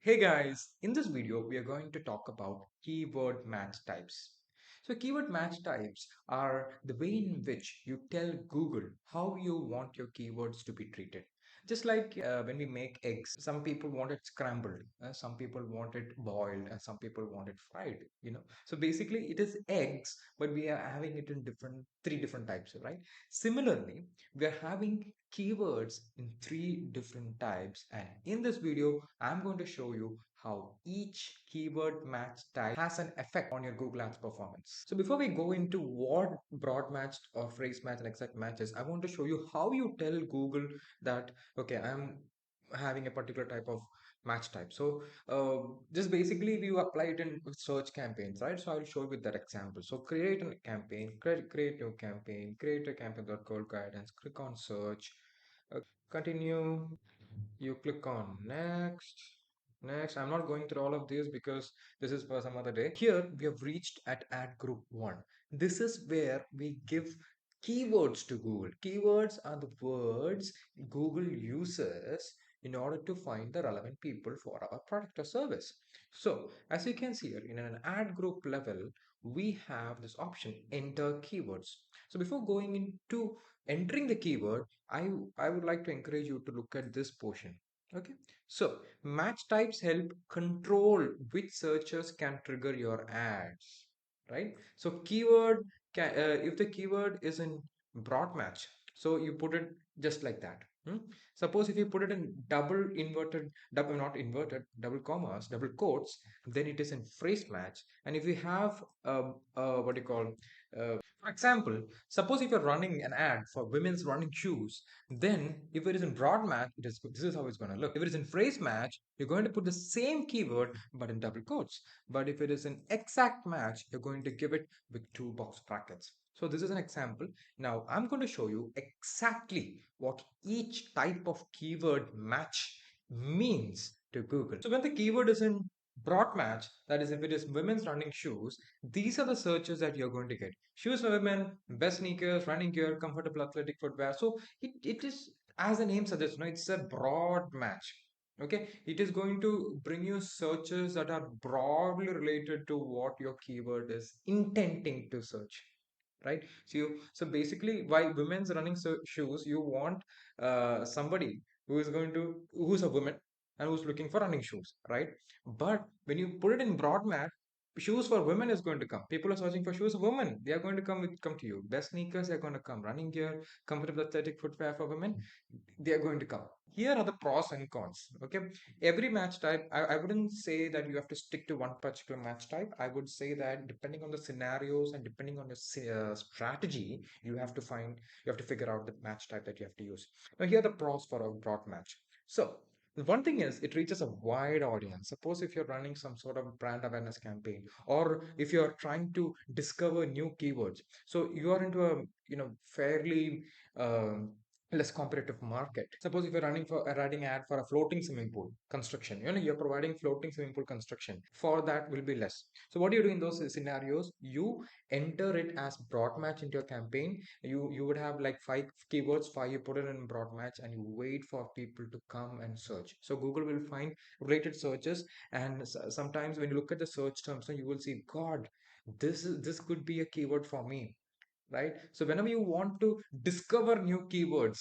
Hey guys, in this video we are going to talk about keyword match types. So keyword match types are the way in which you tell Google how you want your keywords to be treated. Just like when we make eggs, some people want it scrambled, some people want it boiled, and some people want it fried. So basically it is eggs, but we are having it in three different types, right? Similarly, we are having keywords in three different types, and in this video I'm going to show you how each keyword match type has an effect on your Google Ads performance. So before we go into what broad match or phrase match and exact matches, I want to show you how you tell Google that okay, I'm having a particular type of match type. So just basically you apply it in search campaigns, right? So I'll show you with that example. So create a campaign, create new campaign, create a campaign dot code guidance, click on search, continue, you click on next. I'm not going through all of these because this is for some other day. Here we have reached at ad group 1. This is where we give keywords to Google. Keywords are the words Google uses in order to find the relevant people for our product or service. So as you can see here, in an ad group level we have this option, enter keywords. So before going into entering the keyword, I would like to encourage you to look at this portion. Okay, so match types help control which searches can trigger your ads, right? So keyword can, if the keyword is in broad match, so you put it just like that. Suppose if you put it in not inverted, double commas, double quotes, then it is in phrase match. And if you have what do you call, for example, suppose if you're running an ad for women's running shoes, then if it is in broad match, this is how it's going to look. If it is in phrase match, you're going to put the same keyword but in double quotes. But if it is an exact match, you're going to give it with two box brackets. So this is an example. Now I'm going to show you exactly what each type of keyword match means to Google. So when the keyword is in broad match, that is if it is women's running shoes, these are the searches that you're going to get. Shoes for women, best sneakers, running gear, comfortable athletic footwear. So it is, as the name suggests, it's a broad match. Okay, it is going to bring you searches that are broadly related to what your keyword is intending to search, right? So basically, why women's running shoes, you want somebody who's a woman and who's looking for running shoes, right? But when you put it in broad match, shoes for women is going to come. People are searching for shoes for women. They are going to come to you. Best sneakers are going to come. Running gear, comfortable athletic footwear for women, they are going to come. Here are the pros and cons. Okay, every match type, I wouldn't say that you have to stick to one particular match type. I would say that depending on the scenarios and depending on your strategy, you have to figure out the match type that you have to use. Now here are the pros for a broad match. So the one thing is it reaches a wide audience. Suppose if you're running some sort of brand awareness campaign, or if you're trying to discover new keywords, so you are into a fairly um, less competitive market. Suppose if you're running ad for a floating swimming pool construction, you're providing floating swimming pool construction, for that will be less. So what do you do in those scenarios? You enter it as broad match into your campaign. You would have like five you put it in broad match and you wait for people to come and search. So Google will find related searches, and sometimes when you look at the search terms, you will see, god, this could be a keyword for me, right? So whenever you want to discover new keywords,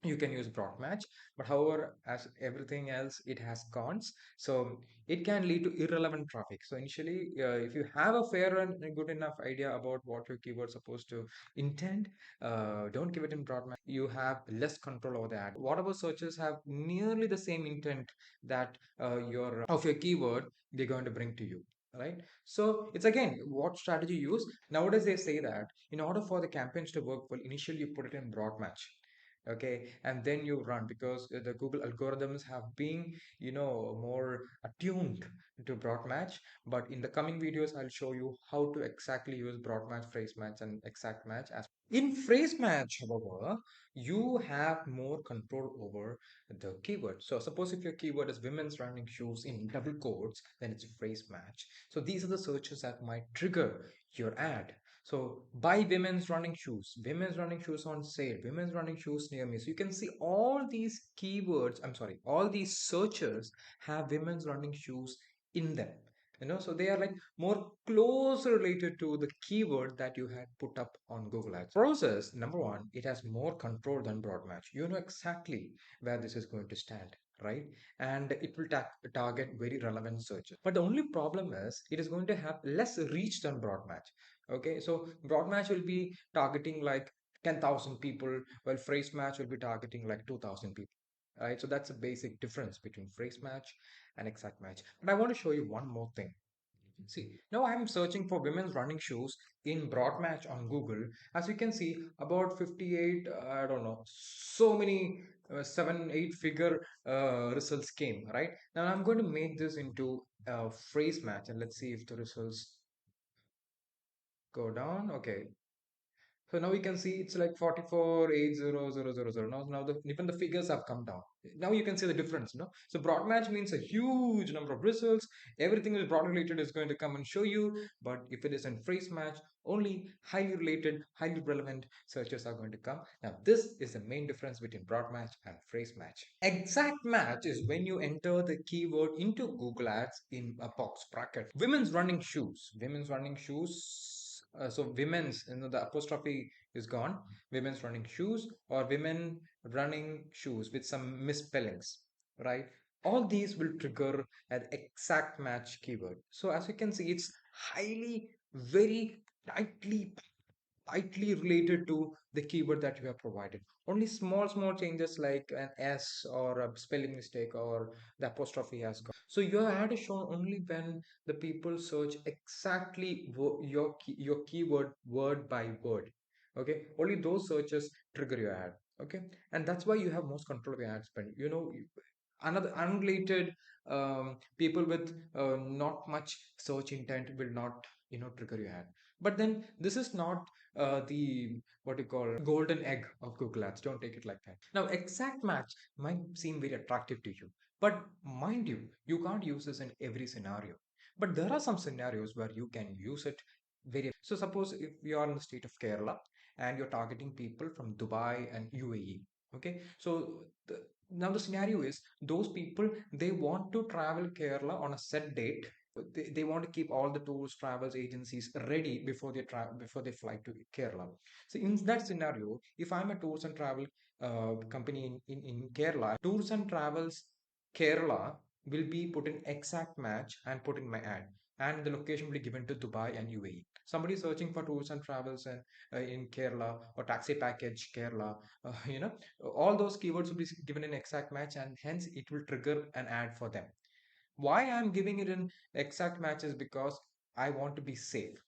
you can use broad match. But however, as everything else, it has cons. So it can lead to irrelevant traffic. So initially, if you have a fair and a good enough idea about what your keyword supposed to intend, don't give it in broad match. You have less control over the ad. Whatever searches have nearly the same intent that your keyword, they're going to bring to you, right? So it's again what strategy you use. Nowadays they say that in order for the campaigns to work well, initially you put it in broad match, okay, and then you run, because the Google algorithms have been more attuned to broad match. But in the coming videos I'll show you how to exactly use broad match, phrase match, and exact match. As in phrase match, however, you have more control over the keyword. So suppose if your keyword is women's running shoes in double quotes, then it's a phrase match. So these are the searches that might trigger your ad. So buy women's running shoes on sale, women's running shoes near me. So you can see all these keywords, I'm sorry, all these searches have women's running shoes in them. So they are like more close related to the keyword that you had put up on Google Ads. Process number one, it has more control than broad match. You know exactly where this is going to stand, right? And it will target very relevant searches. But the only problem is it is going to have less reach than broad match. Okay, so broad match will be targeting like 10,000 people, while phrase match will be targeting like 2,000 people. Right, so that's a basic difference between phrase match and exact match. But I want to show you one more thing. See, now I'm searching for women's running shoes in broad match on Google. As you can see, about 58, I don't know, so many seven, eight figure results came, right? Now I'm going to make this into a phrase match and let's see if the results go down. Okay, so now we can see it's like 44,800,000. Now even the figures have come down. Now you can see the difference, So broad match means a huge number of results. Everything is broad related is going to come and show you. But if it is in phrase match, only highly related, highly relevant searches are going to come. Now this is the main difference between broad match and phrase match. Exact match is when you enter the keyword into Google Ads in a box bracket. Women's running shoes. Women's running shoes. So women's, the apostrophe is gone. Women's running shoes or women running shoes with some misspellings, right? All these will trigger an exact match keyword. So as you can see, it's highly, very tightly related to the keyword that you have provided. Only small changes like an S or a spelling mistake or the apostrophe has gone. So your ad is shown only when the people search exactly your keyword word by word. Okay, only those searches trigger your ad. Okay, and that's why you have most control of your ad spend. Another unrelated people with not much search intent will not trigger your ad. But then this is not the what you call golden egg of Google Ads. Don't take it like that. Now exact match might seem very attractive to you, but mind you, you can't use this in every scenario. But there are some scenarios where you can use it very. So suppose if you are in the state of Kerala and you're targeting people from Dubai and UAE. Okay, so now the scenario is those people, they want to travel Kerala on a set date. They want to keep all the tours travels agencies ready before before they fly to Kerala. So in that scenario, if I'm a tours and travel company in Kerala, tours and travels Kerala will be put in exact match and put in my ad, and the location will be given to Dubai and UAE. Somebody searching for tours and travels and in Kerala or taxi package Kerala, all those keywords will be given in exact match, and hence it will trigger an ad for them. Why I'm giving it in exact match is because I want to be safe.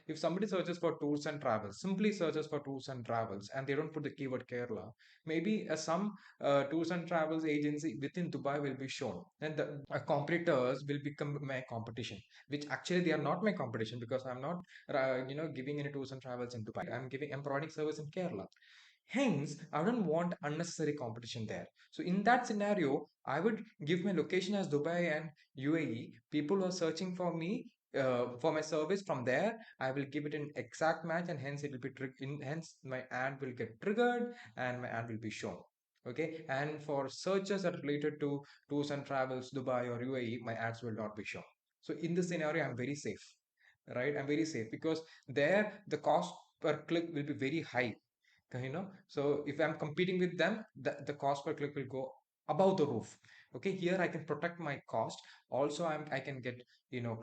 If somebody searches for tours and travels, simply searches for tours and travels, and they don't put the keyword Kerala, maybe some tours and travels agency within Dubai will be shown, and the competitors will become my competition, which actually they are not my competition because I'm not, giving any tours and travels in Dubai. I'm providing service in Kerala. Hence, I don't want unnecessary competition there. So in that scenario, I would give my location as Dubai and UAE. People who are searching for me for my service from there, I will give it an exact match, and hence it will be hence my ad will get triggered and my ad will be shown. Okay, and for searches that are related to tours and travels, Dubai or UAE, my ads will not be shown. So in this scenario, I'm very safe, right? I'm very safe because there the cost per click will be very high. So if I'm competing with them, the cost per click will go above the roof. Okay, here I can protect my cost. Also, I can get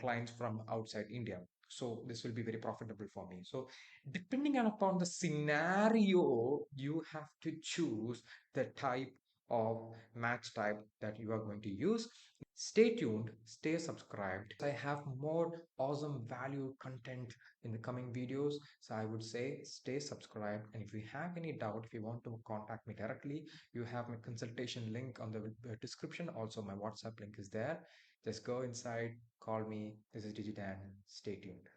clients from outside India. So this will be very profitable for me. So depending upon the scenario, you have to choose the type of match type that you are going to use. Stay tuned, stay subscribed. I have more awesome value content in the coming videos. So I would say stay subscribed. And if you have any doubt, if you want to contact me directly, you have my consultation link on the description. Also, my WhatsApp link is there. Just go inside, call me. This is Digitan. Stay tuned.